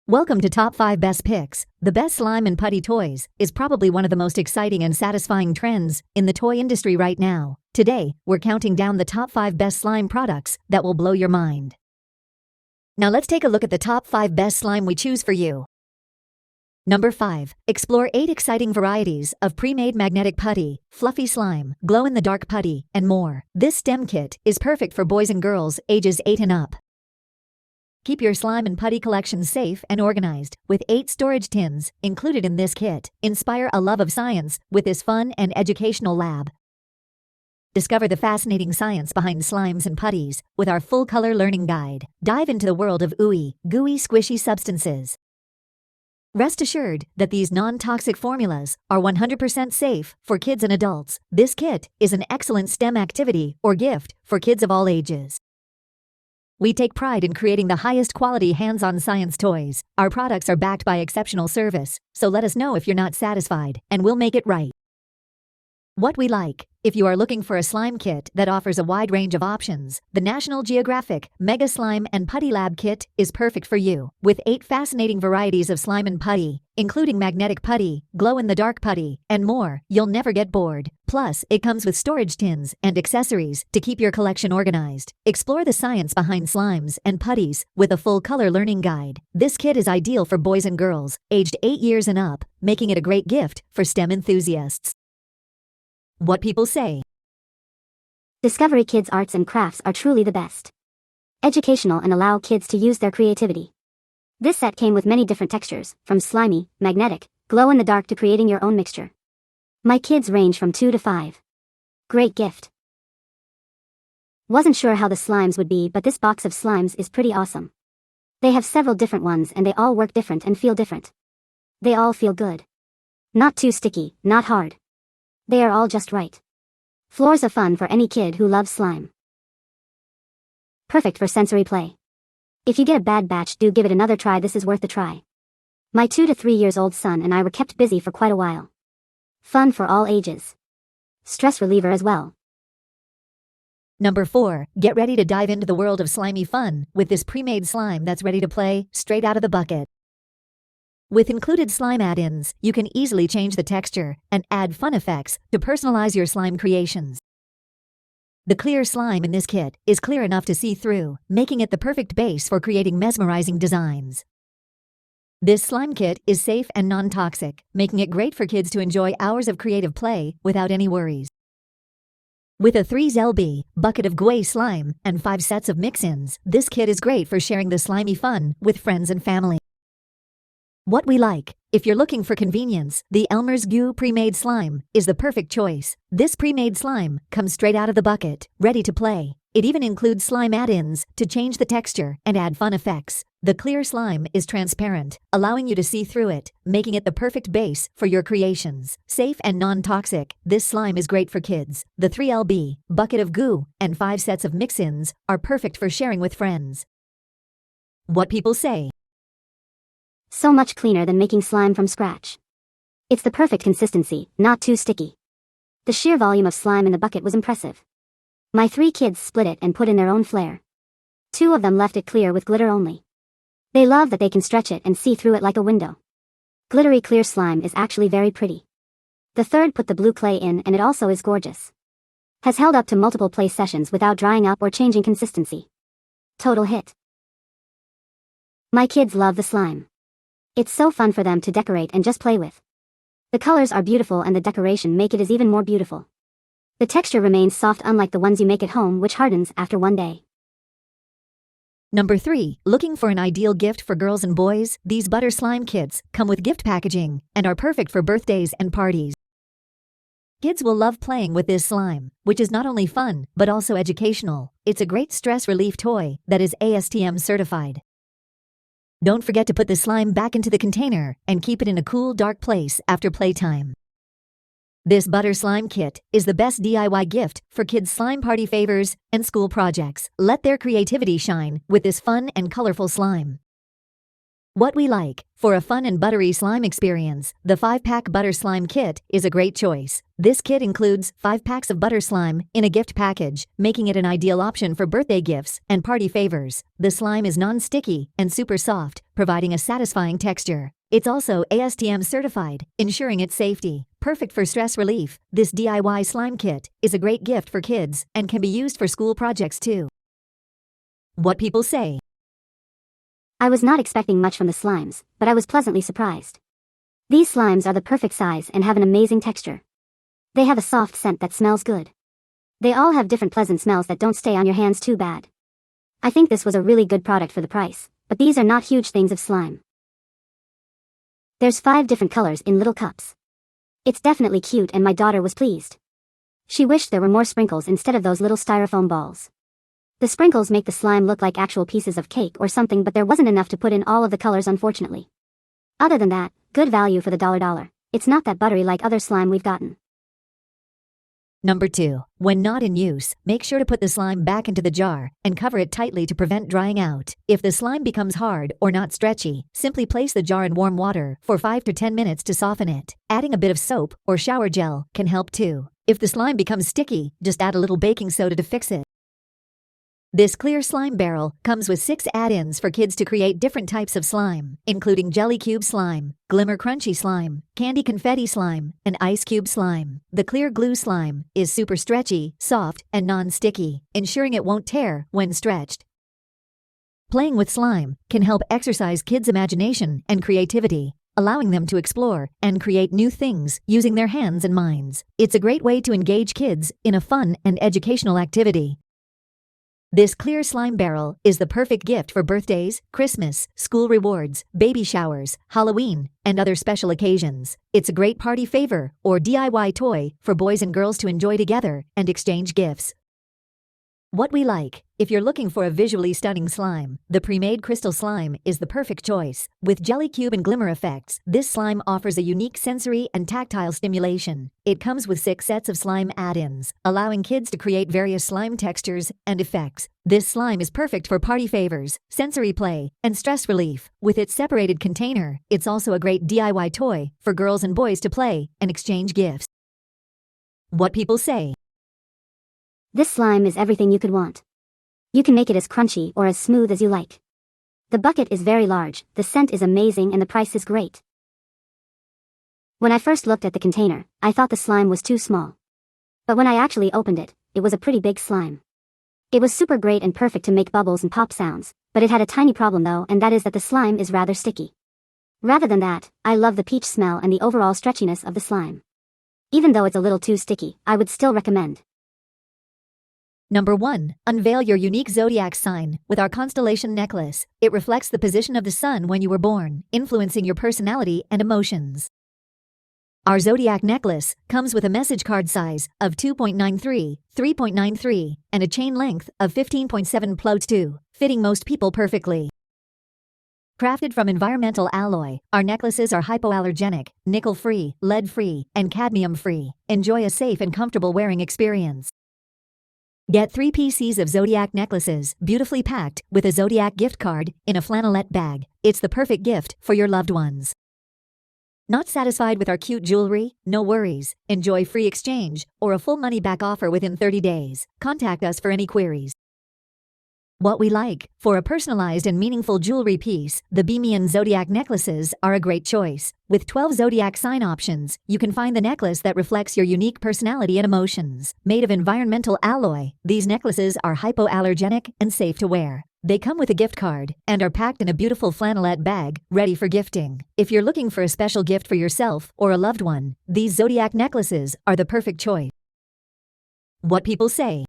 Welcome to Top 5 Best Picks. The best slime and putty toys is probably one of the most exciting and satisfying trends in the toy industry right now. Today, we're counting down the top 5 best slime products that will blow your mind. Now let's take a look at the top 5 best slime we choose for you. Number 5. Explore 8 exciting varieties of pre-made magnetic putty, fluffy slime, glow-in-the-dark putty, and more. This STEM kit is perfect for boys and girls ages 8 and up. Keep your slime and putty collection safe and organized with 8 storage tins included in this kit. Inspire a love of science with this fun and educational lab. Discover the fascinating science behind slimes and putties with our full-color learning guide. Dive into the world of ooey, gooey, squishy substances. Rest assured that these non-toxic formulas are 100% safe for kids and adults. This kit is an excellent STEM activity or gift for kids of all ages. We take pride in creating the highest quality hands-on science toys. Our products are backed by exceptional service, so let us know if you're not satisfied, and we'll make it right. What we like. If you are looking for a slime kit that offers a wide range of options, the National Geographic Mega Slime and Putty Lab Kit is perfect for you. With 8 fascinating varieties of slime and putty, including magnetic putty, glow-in-the-dark putty, and more, you'll never get bored. Plus, it comes with storage tins and accessories to keep your collection organized. Explore the science behind slimes and putties with a full-color learning guide. This kit is ideal for boys and girls aged 8 years and up, making it a great gift for STEM enthusiasts. What people say. Discovery Kids arts and crafts are truly the best. Educational and allow kids to use their creativity. This set came with many different textures, from slimy, magnetic, glow-in-the-dark to creating your own mixture. My kids range from 2 to 5. Great gift. Wasn't sure how the slimes would be, but this box of slimes is pretty awesome. They have several different ones and they all work different and feel different. They all feel good. Not too sticky, not hard. They are all just right. Floors of fun for any kid who loves slime. Perfect for sensory play. If you get a bad batch, do give it another try. This is worth a try. My 2 to 3 years old son and I were kept busy for quite a while. Fun for all ages. Stress reliever as well. Number 4. Get ready to dive into the world of slimy fun with this pre-made slime that's ready to play straight out of the bucket. With included slime add-ins, you can easily change the texture and add fun effects to personalize your slime creations. The clear slime in this kit is clear enough to see through, making it the perfect base for creating mesmerizing designs. This slime kit is safe and non-toxic, making it great for kids to enjoy hours of creative play without any worries. With a 3LB bucket of Gue Slime and 5 sets of mix-ins, this kit is great for sharing the slimy fun with friends and family. What we like. If you're looking for convenience, the Elmer's Gue pre-made slime is the perfect choice. This pre-made slime comes straight out of the bucket, ready to play. It even includes slime add-ins to change the texture and add fun effects. The clear slime is transparent, allowing you to see through it, making it the perfect base for your creations. Safe and non-toxic, this slime is great for kids. The 3LB bucket of goo and 5 sets of mix-ins are perfect for sharing with friends. What people say. So much cleaner than making slime from scratch. It's the perfect consistency, not too sticky. The sheer volume of slime in the bucket was impressive. My 3 kids split it and put in their own flair. 2 of them left it clear with glitter only. They love that they can stretch it and see through it like a window. Glittery clear slime is actually very pretty. The 3rd put the blue clay in and it also is gorgeous. Has held up to multiple play sessions without drying up or changing consistency. Total hit. My kids love the slime. It's so fun for them to decorate and just play with. The colors are beautiful and the decoration make it is even more beautiful. The texture remains soft unlike the ones you make at home, which hardens after one day. Number 3. Looking for an ideal gift for girls and boys? These butter slime kits come with gift packaging and are perfect for birthdays and parties. Kids will love playing with this slime, which is not only fun but also educational. It's a great stress relief toy that is ASTM certified. Don't forget to put the slime back into the container and keep it in a cool, dark place after playtime. This butter slime kit is the best DIY gift for kids' slime party favors and school projects. Let their creativity shine with this fun and colorful slime. What we like. For a fun and buttery slime experience, the 5-pack Butter Slime Kit is a great choice. This kit includes 5 packs of butter slime in a gift package, making it an ideal option for birthday gifts and party favors. The slime is non-sticky and super soft, providing a satisfying texture. It's also ASTM certified, ensuring its safety. Perfect for stress relief, this DIY slime kit is a great gift for kids and can be used for school projects too. What people say. I was not expecting much from the slimes, but I was pleasantly surprised. These slimes are the perfect size and have an amazing texture. They have a soft scent that smells good. They all have different pleasant smells that don't stay on your hands too bad. I think this was a really good product for the price, but these are not huge things of slime. There's 5 different colors in little cups. It's definitely cute and my daughter was pleased. She wished there were more sprinkles instead of those little styrofoam balls. The sprinkles make the slime look like actual pieces of cake or something, but there wasn't enough to put in all of the colors, unfortunately. Other than that, good value for the $1. It's not that buttery like other slime we've gotten. Number 2. When not in use, make sure to put the slime back into the jar and cover it tightly to prevent drying out. If the slime becomes hard or not stretchy, simply place the jar in warm water for 5 to 10 minutes to soften it. Adding a bit of soap or shower gel can help too. If the slime becomes sticky, just add a little baking soda to fix it. This clear slime barrel comes with 6 add-ins for kids to create different types of slime, including jelly cube slime, glimmer crunchy slime, candy confetti slime, and ice cube slime. The clear glue slime is super stretchy, soft, and non-sticky, ensuring it won't tear when stretched. Playing with slime can help exercise kids' imagination and creativity, allowing them to explore and create new things using their hands and minds. It's a great way to engage kids in a fun and educational activity. This clear slime barrel is the perfect gift for birthdays, Christmas, school rewards, baby showers, Halloween, and other special occasions. It's a great party favor or DIY toy for boys and girls to enjoy together and exchange gifts. What we like. If you're looking for a visually stunning slime, the pre-made crystal slime is the perfect choice. With jelly cube and glimmer effects, this slime offers a unique sensory and tactile stimulation. It comes with 6 sets of slime add-ins, allowing kids to create various slime textures and effects. This slime is perfect for party favors, sensory play, and stress relief. With its separated container, it's also a great DIY toy for girls and boys to play and exchange gifts. What people say. This slime is everything you could want. You can make it as crunchy or as smooth as you like. The bucket is very large, the scent is amazing, and the price is great. When I first looked at the container, I thought the slime was too small. But when I actually opened it, it was a pretty big slime. It was super great and perfect to make bubbles and pop sounds, but it had a tiny problem though, and that is that the slime is rather sticky. Rather than that, I love the peach smell and the overall stretchiness of the slime. Even though it's a little too sticky, I would still recommend. Number 1. Unveil your unique zodiac sign with our constellation necklace. It reflects the position of the sun when you were born, influencing your personality and emotions. Our Zodiac necklace comes with a message card size of 2.93, 3.93, and a chain length of 15.7 +2, fitting most people perfectly. Crafted from environmental alloy, our necklaces are hypoallergenic, nickel-free, lead-free, and cadmium-free. Enjoy a safe and comfortable wearing experience. Get 3 pieces of Zodiac necklaces, beautifully packed with a Zodiac gift card in a flannelette bag. It's the perfect gift for your loved ones. Not satisfied with our cute jewelry? No worries. Enjoy free exchange or a full money-back offer within 30 days. Contact us for any queries. What we like. For a personalized and meaningful jewelry piece, the Bohemian Zodiac necklaces are a great choice. With 12 Zodiac sign options, you can find the necklace that reflects your unique personality and emotions. Made of environmental alloy, these necklaces are hypoallergenic and safe to wear. They come with a gift card and are packed in a beautiful flannelette bag, ready for gifting. If you're looking for a special gift for yourself or a loved one, these Zodiac necklaces are the perfect choice. What people say.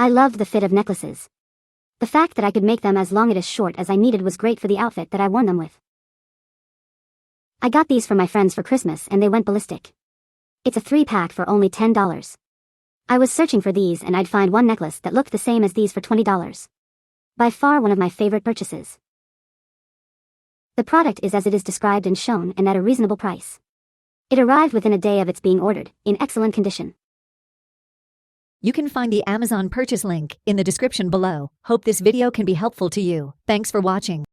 I loved the fit of necklaces. The fact that I could make them as long and as short as I needed was great for the outfit that I wore them with. I got these for my friends for Christmas and they went ballistic. It's a 3-pack for only $10. I was searching for these and I'd find one necklace that looked the same as these for $20. By far one of my favorite purchases. The product is as it is described and shown and at a reasonable price. It arrived within a day of its being ordered, in excellent condition. You can find the Amazon purchase link in the description below. Hope this video can be helpful to you. Thanks for watching.